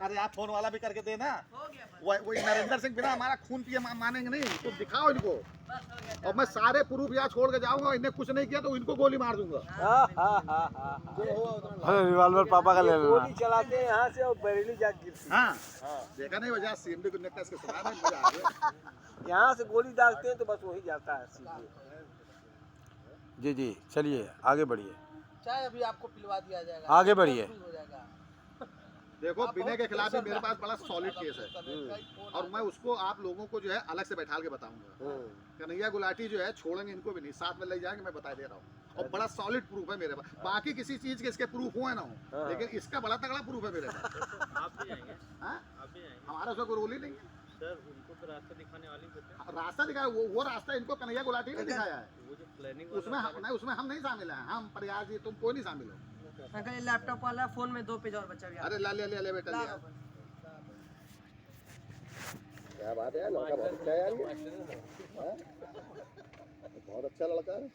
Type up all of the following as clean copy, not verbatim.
अरे आप फोन वाला भी करके देना। हो गया बस। वो नरेंद्र सिंह बिना हमारा खून पिए मानेंगे नहीं, तो दिखाओ इनको। बस हो गया। और मैं सारे प्रूफ यहाँ छोड़ के जाऊंगा, इन्हें कुछ नहीं किया तो इनको गोली मार दूंगा। रिवॉल्वर पापा का ले लेना। गोली चलाते हैं यहाँ से और बरेली जा गिरती है। हाँ देखा नहीं वजह सीएमडी को नेक्टा इसके सुना नहीं, मजा आ गया। यहाँ से गोली दागते हैं तो बस वही जाता है सीधे। जी जी चलिए आगे बढ़िए, चाय अभी आपको पिलवा दिया जाएगा, आगे बढ़िए। हो जाएगा। देखो विनय के खिलाफ भी मेरे पास बड़ा सॉलिड केस है, और मैं उसको आप लोगों को जो है अलग से बैठा के बताऊंगा। कन्हैया गुलाटी जो है छोड़ेंगे इनको भी नहीं, साथ में ले जाएंगे, मैं बता दे रहा हूँ। और बड़ा सॉलिड प्रूफ है मेरे पास, बाकी किसी चीज के इसके प्रूफ हुए ना हो, लेकिन इसका बड़ा तगड़ा प्रूफ है मेरे पास। आप भी आएंगे? हाँ? आप भी आएंगे? हमारा उसका कोई रोल ही नहीं है। सर उनको तो रास्ता दिखाने वाले होते हैं। रास्ता दिखाया, वो रास्ता इनको कन्हैया गुलाटी ने दिखाया है। वो जो प्लानिंग उसमें हम नहीं शामिल हैं, हम प्रयास जी तुम कोई नहीं शामिल हो। अंकल ये लैपटॉप वाला फोन में 2 पेज और बचा भी। अरे ला ले बेटा ला लिया। लो बस। क्या बात है यार, लड़का बहुत अच्छा है यार ये। हाँ? बहुत अच्छा लड़का है।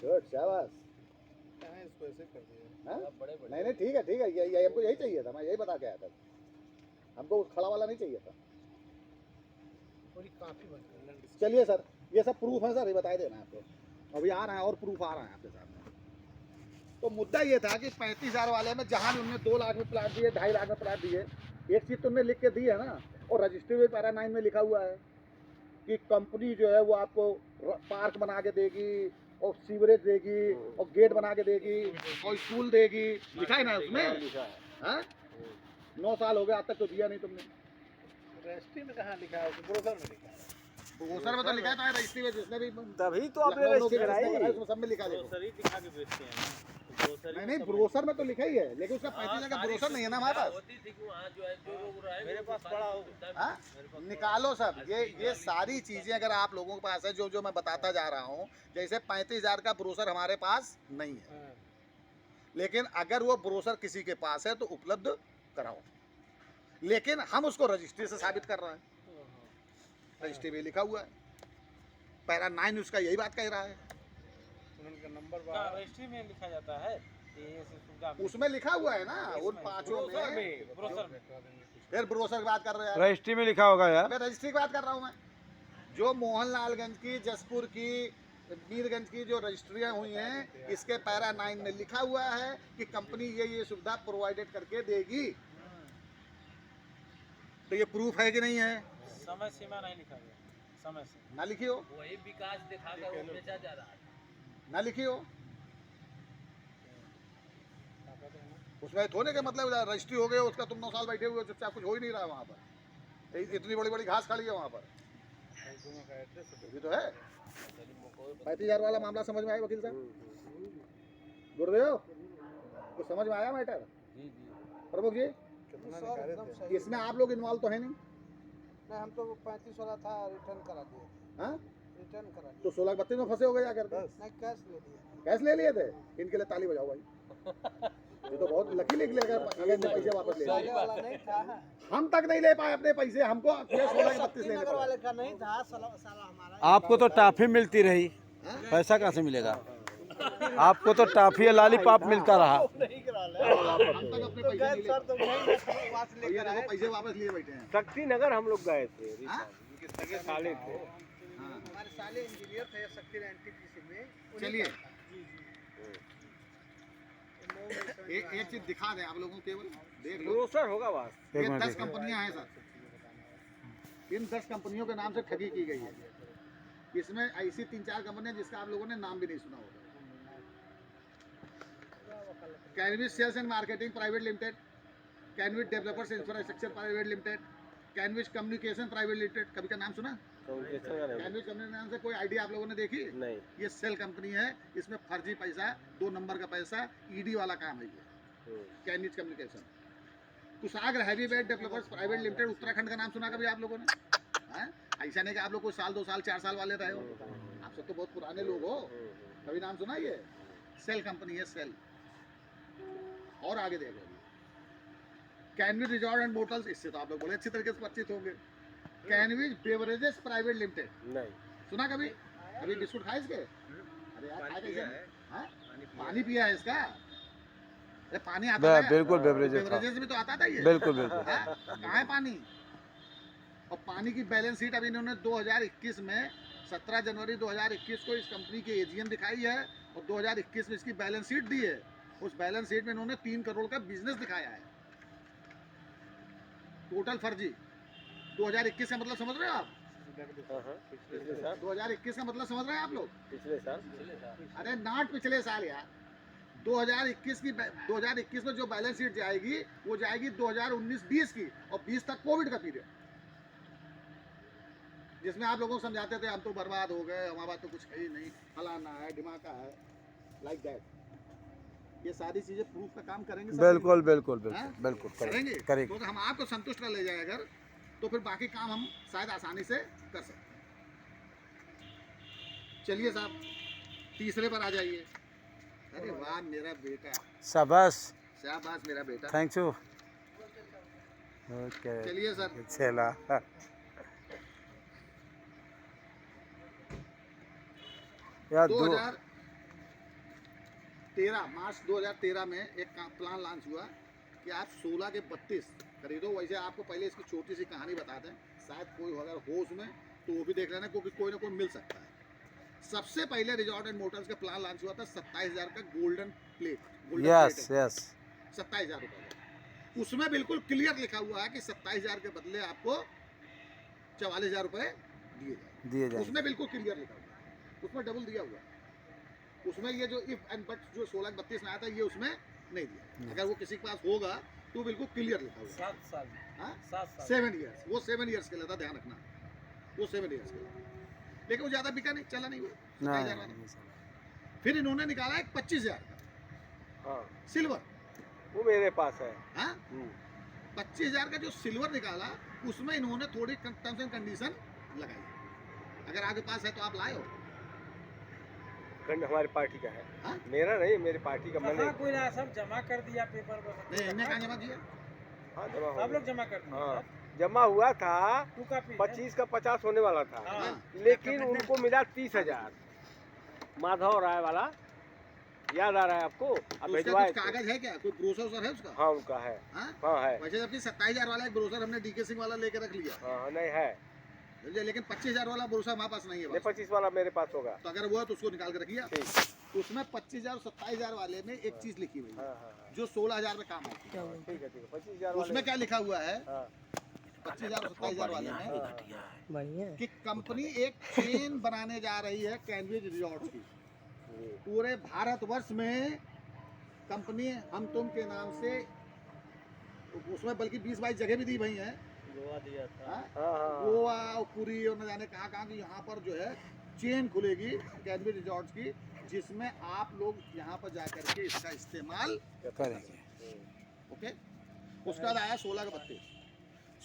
गुड शाबाश। हाँ? नहीं ठीक है ये हमको यही चाहिए था, मैं यही बता के आया था। हमको खड़ा वाला नहीं चाहिए था। चलिए सर, ये सब प्रूफ है सर, ये बताए देना आपको। अभी आ रहा है और प्रूफ आ रहा है आपके सामने। तो मुद्दा ये था कि 35,000 वाले में जहाँ भी उन्होंने 2 लाख में प्लाट दिए, 2.5 लाख में प्लाट दिए, एक चीज़ तो उन्होंने लिख के दी है ना, और रजिस्ट्री में पैरा 9 में लिखा हुआ है कि कंपनी जो है वो आपको पार्क बना के देगी, और सीवरेज देगी, और गेट बना के देगी, और स्कूल देगी, लिखा है ना उसमें। हाँ 9 साल हो गए आज तक तो दिया नहीं तुमने। रजिस्ट्री में कहाँ लिखा है? ब्रोशर में लिखा है। ब्रोशर में तो लिखा है, रजिस्ट्री में जिसने भी तभी तो आपने रजिस्ट्री कराई। उसमें सब में लिखा देखो। ग्रोसरी दिखा के बेचते हैं। नहीं ब्रोशर में तो लिखा ही है, लेकिन उसका 35,000 का ब्रोशर नहीं है ना हमारे पास। होती थी कि वहाँ जो है जो लोग रहे मेरे पास बड़ा होगा। हाँ? निकालो सब ये सारी चीजें अगर आप लोगों के पास है, जो मैं बताता जा रहा हूँ। जैसे 35,000 का ब्रोशर हमारे पास नहीं है, लेकिन अगर वो ब्रोशर किसी के पास है तो उपलब्ध कराओ, लेकिन हम उसको रजिस्ट्री से साबित कर रहे हैं। रजिस्ट्री में लिखा हुआ है, पैरा 9 उसका यही बात कह रहा है। उनका नंबर रजिस्ट्री में लिखा जाता है, उसमें लिखा हुआ है ना उन 5 में। ब्रोशर में फिर ब्रोशर की बात कर रहे हैं, रजिस्ट्री में लिखा होगा यार। मैं रजिस्ट्री की बात कर रहा हूँ। मैं जो मोहनलालगंज की, जसपुर की, मीरगंज की जो रजिस्ट्रियाँ हुई हैं, इसके पैरा 9 में लिखा हुआ है कि कंपनी ये सुविधा प्रोवाइडेड करके देगी। तो ये प्रूफ है कि नहीं है? समय सीमा नहीं लिखा गया, समय से ना लिखी हो, वही विकास दिखा कर वो बेचा जा रहा है। ना लिखी हो, उसमें थोड़े के मतलब रजिस्ट्री हो गई उसका, तुम 9 साल बैठे हुए हो चुपचाप, कुछ हो ही नहीं रहा है वहाँ पर। इतनी बड़ी घास खड़ी है वहाँ पर, ये तो है। 35,000 वाला मामला समझ में आया वकील साहब? गुरुदेव कुछ समझ में आया मैटर? प्रमुख जी इसमें आप लोग इन्वॉल्व तो है नहीं? नहीं, हम तो 35 वाला था, रिटर्न करा दिए। हाँ रिटर्न करा दिए। तो 16-32 में फंसे हो गए क्या करते? नहीं, कैश ले लिए। कैश ले लिए थे? इनके लिए ताली बजाओ भाई। ये तो बहुत लकी निकले अगर इनसे पैसे वापस ले लिए। वाला नहीं था। हम तक नहीं ले पाए अपने पैसे, हमको 16-32 लेने पड़े। वाले का नहीं था, साला हमारा। आपको तो टॉफी मिलती रही, पैसा कहाँ से मिलेगा? आपको तो टॉफी लॉलीपॉप मिलता रहा। नहीं करा ले। हम तक अपने तो पैसे गए नहीं सर, तो नहीं वापस ले, ये लेकर देखो आए। पैसे वापस लिए बैठे हैं। शक्ति नगर हम लोग गए थे। हाँ? उनके सगे साले थे। हाँ। हमारे साले इंजीनियर थे शक्ति एनटीपीसी में। चलिए जी। एक चीज दिखा दें आप लोगों को, केवल देख लो। ग्रोसर होगा बस। ये 10 कंपनियां हैं सर, इन 10 कंपनियों के नाम से ठगी की गई है। इसमें ऐसी 3-4 कंपनियां जिसका आप लोगों ने नाम भी नहीं सुना होगा। Canvis sales and marketing private limited, Canvis developers infrastructure private limited, Canvis communication private limited, कभी का नाम सुना? कैनविस कंपनी के नाम से कोई आइडिया आप लोगों ने देखी? नहीं। ये सेल कंपनी है, इसमें फर्जी पैसा, 2 नंबर का पैसा, ईडी वाला काम है ये। Canvis communication, Kushagra heavy weight developers private limited, Uttarakhand का नाम सुना कभी आप लोगों ने? हैं? ऐसा नहीं कि आप लोग कोई साल 2 साल 4 साल वाले रहे हो, आप सब तो बहुत पुराने लोग हो, कभी नाम सुना? ये सेल कंपनी है, सेल। और आगे देखो, कैनविस रिजॉर्ट एंड मोटर्स, इससे तो आप लोग बड़े अच्छी तरीके से परिचित होंगे। कैनविस बेवरेजेस प्राइवेट लिमिटेड, नहीं सुना कभी? अभी बिस्कुट खाए इसके? अरे यार खाए कैसे? हाँ? पानी पिया है इसका? अरे पानी आता है, बिल्कुल बेवरेजेस था, बेवरेजेस में तो आता था ये। बिल्कुल बिल्कुल। हाँ? कहाँ है पानी? और पानी की बैलेंस शीट अभी इन्होंने 2021 में 17 जनवरी 2021 को इस कंपनी की एजीएम दिखाई है और 2021 में इसकी बैलेंस शीट दी है। उस बैलेंस शीट में इन्होंने 3 करोड़ का बिजनेस दिखाया है, टोटल फर्जी। 2021 का मतलब समझ रहे हो आप? 2021 का मतलब समझ रहे हैं आप लोग? पिछले साल अरे नॉट पिछले साल यार, 2021 में जो बैलेंस शीट जाएगी वो जाएगी 2019-20 की, और 20 तक कोविड का पीरियड, जिसमें आप लोगों को समझाते थे हम तो बर्बाद हो गए, हमारे पास तो कुछ है ही नहीं, फलाना है ढिमाका है, लाइक दैट। ये सारी चीजें प्रूफ का काम करेंगे सब बिल्कुल मिलकर। बिल्कुल हाँ? बिल्कुल बिल्कुल करेंगे करेंगे। क्योंकि हम आपको संतुष्ट कर ले जाए अगर, तो फिर बाकी काम हम शायद आसानी से कर सकते हैं। चलिए साहब, तीसरे पर आ जाइए। अरे वाह मेरा बेटा, शाबाश, शाबाश मेरा बेटा। Thank you. ओके, चलिए सर, चला यार 2013 मार्च 2013 में एक प्लान लॉन्च हुआ कि आप 16 के 32 खरीदो। वैसे आपको पहले इसकी छोटी सी कहानी बता दें, शायद कोई अगर हो उसमें तो वो भी देख लेना, क्योंकि कोई ना कोई मिल सकता है। सबसे पहले रिजॉर्ट एंड मोटर्स का प्लान लॉन्च हुआ था 27,000 का गोल्डन प्लेट, यस यस 27,000 रुपये का। उसमें बिल्कुल क्लियर लिखा हुआ है कि 27,000 के बदले आपको 44,000 रुपये दिए जाए। उसमें बिल्कुल क्लियर लिखा हुआ है, उसमें डबल दिया हुआ है। उसमें ये जो इफ एंड बट जो 16-32 में आया था ये उसमें नहीं दिया। अगर वो किसी के पास होगा तो बिल्कुल क्लियर लिखा हुआ है। 7 साल, हाँ? 7 साल। 7 ईयर्स, वो 7 ईयर्स के लिए था, ध्यान रखना, वो 7 ईयर्स के लिए। लेकिन वो ज़्यादा बिका नहीं, चला नहीं वो 27,000 वाला। फिर इन्होंने निकाला एक 25,000 का सिल्वर, वो मेरे पास है। हाँ 25,000 का जो सिल्वर निकाला, उसमें इन्होंने थोड़ी टर्म्स एंड कंडीशन लगाई। अगर आपके पास है तो आप लाए हो। खंड हमारी पार्टी का है। हाँ? मेरा नहीं, मेरी पार्टी का। मैंने कहाँ कोई ना, सब जमा कर दिया पेपर पर। नहीं, इनने कहाँ जमा किया? हाँ जमा सब लोग जमा कर दिए। हाँ जमा हुआ था, 2 कॉपी है। 25 का 50 होने वाला था, हाँ। लेकिन उनको मिला 30,000। माधव राय वाला याद आ रहा है आपको? अब तो उसका भिजवाए कुछ कागज है क्या, कोई ब्रोशर है उसका? हाँ उनका है। हाँ? हाँ है। वैसे जबकि 27,000 वाला एक ब्रोशर हमने डीके सिंह वाला लेके रख लिया, हाँ नहीं है, समझे? लेकिन 25,000 वाला ब्रोशर हमारे पास नहीं है। नहीं बस। 25 वाला मेरे पास होगा। तो अगर वो है तो उसको निकाल के रखिए। ठीक। उसमें 25,000 और 27,000 वाले में एक चीज लिखी हुई है हाँ जो 16,000 में काम आती है। ठीक है 25,000 उसमें क्या लिखा हुआ है? हाँ 25,000 और 27,000 वाले में बढ़िया कि कंपनी एक चेन बनाने जा रही है कैनविज रिजॉर्ट की। पूरे भारतवर्ष में कंपनी हम तुम के नाम से, उसमें बल्कि 20-22 जगह भी दी हुई हैं, गोवा दिया था। हाँ? हाँ गोवा और पुरी और न जाने कहाँ कहाँ की यहाँ पर जो है चेन खुलेगी कैनविज रिजॉर्ट्स की, जिसमें आप लोग यहाँ पर जाकर के इसका इस्तेमाल करेंगे। ओके। उसका बाद आया 16 के 32।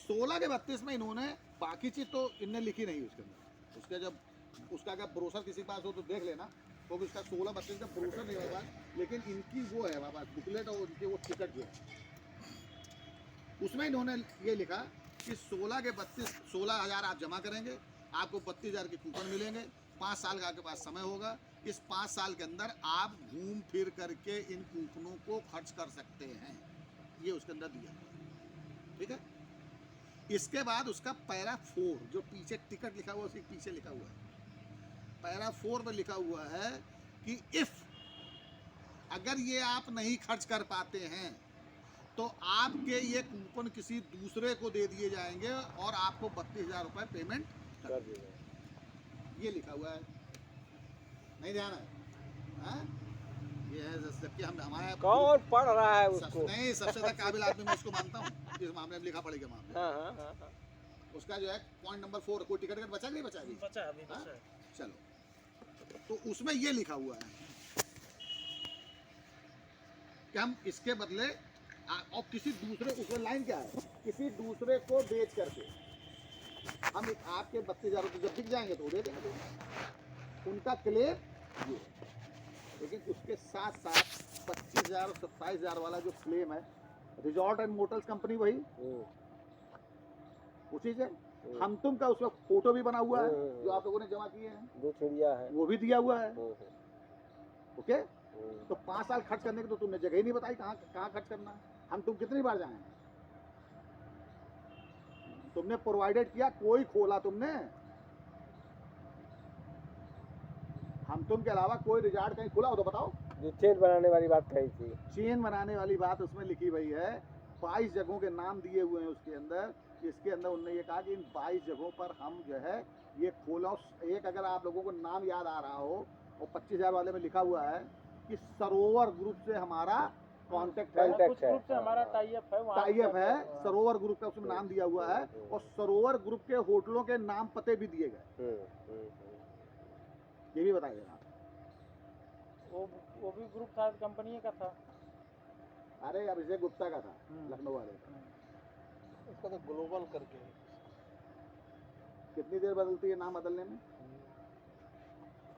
16 के 32 में इन्होंने बाकी चीज़ तो इनने लिखी नहीं उसके अंदर। उसका जब उसका अगर ब्रोशर किसी के पास हो तो देख लेना, क्योंकि उसका 16-32 का ब्रोशर नहीं होगा, लेकिन इनकी वो है हमारे पास बुकलेट और उनके वो टिकट जो है, उसमें इन्होंने ये लिखा कि 16 के 32 16,000 आप जमा करेंगे, आपको 32,000 के कूपन मिलेंगे, 5 साल का आपके पास समय होगा। इस 5 साल के अंदर आप घूम फिर करके इन कूपनों को खर्च कर सकते हैं, ये उसके अंदर दिया हुआ है। ठीक है। इसके बाद उसका पैरा 4 जो पीछे टिकट लिखा हुआ है, उसके पीछे लिखा हुआ है, पैरा 4 में लिखा हुआ है कि इफ अगर ये आप नहीं खर्च कर पाते हैं तो आपके ये कूपन किसी दूसरे को दे दिए जाएंगे और आपको 32,000 रुपये पेमेंट कर दिए। ये लिखा हुआ है, नहीं ध्यान है? हाँ? ये है जबकि हम हमारे कौन पढ़ रहा है उसको? नहीं, सबसे ज्यादा काबिल आदमी मैं उसको मानता हूँ इस मामले में, लिखा पड़ेगा मामले। हाँ उसका जो है पॉइंट नंबर 4, कोई टिकट बचा कि नहीं बचा अभी? बचा अभी हाँ? बचा है। चलो, तो उसमें ये लिखा हुआ है कि हम इसके बदले और किसी दूसरे, उसमें लाइन क्या है, किसी दूसरे को बेच करके हम आपके 32,000 रुपये जब बिक जाएंगे तो दे देंगे उनका क्लेम ये। लेकिन उसके साथ साथ 25,000 और 27,000 वाला जो क्लेम है, रिजॉर्ट एंड मोटर्स कंपनी वही उसी से हम तुम का उसमें फोटो भी बना हुआ है जो आप लोगों ने जमा किए हैं, 2 चिड़िया है वो भी दिया हुआ है। ओके। तो 5 साल खर्च करने की तो तुमने जगह ही नहीं बताई कहाँ कहाँ खर्च करना है। हम तुम कितनी बार जाए, तुमने प्रोवाइडेड किया, कोई खोला तुमने, हम तुम के अलावा कोई रिजॉर्ट कहीं खुला हो तो बताओ। जो चेन बनाने वाली बात कही थी, चेन बनाने वाली बात उसमें लिखी हुई है, 22 जगहों के नाम दिए हुए हैं उसके अंदर। इसके अंदर उन्होंने ये कहा कि इन 22 जगहों पर हम जो है ये खोला। एक अगर आप लोगों को नाम याद आ रहा हो, और 25,000 वाले में लिखा हुआ है कि सरोवर ग्रुप से हमारा कॉन्टेक्ट है, कुछ ग्रुप से हमारा टाई अप है, वहाँ टाई अप है, सरोवर ग्रुप का उसमें नाम दिया हुआ है, और सरोवर ग्रुप के होटलों के नाम पते भी दिए गए। ये भी बताइएगा। वो भी ग्रुप शायद कंपनी का था। अरे अभिषेक गुप्ता का था, लखनऊ वाले का। उसका तो ग्लोबल करके है। कितनी देर बदलती है नाम बदलने में?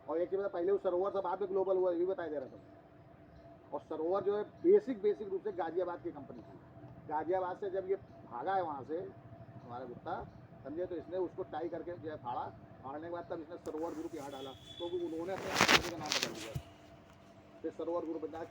और एक ही बता, पहले वो सरोवर था, बाद में ग्लोबल हुआ, ये भी बताया दे रहा था। और सरोवर जो है बेसिक रूप से गाजियाबाद की कंपनी थी। गाजियाबाद से जब ये भागा है वहाँ से हमारा गुप्ता, समझे, तो इसने उसको टाई करके जो है फाड़ा, फाड़ने के बाद तब इसने सरोवर ग्रुप यहाँ डाला, तो उन्होंने अपने कंपनी का नाम बदल दिया, फिर सरोवर ग्रुप बना।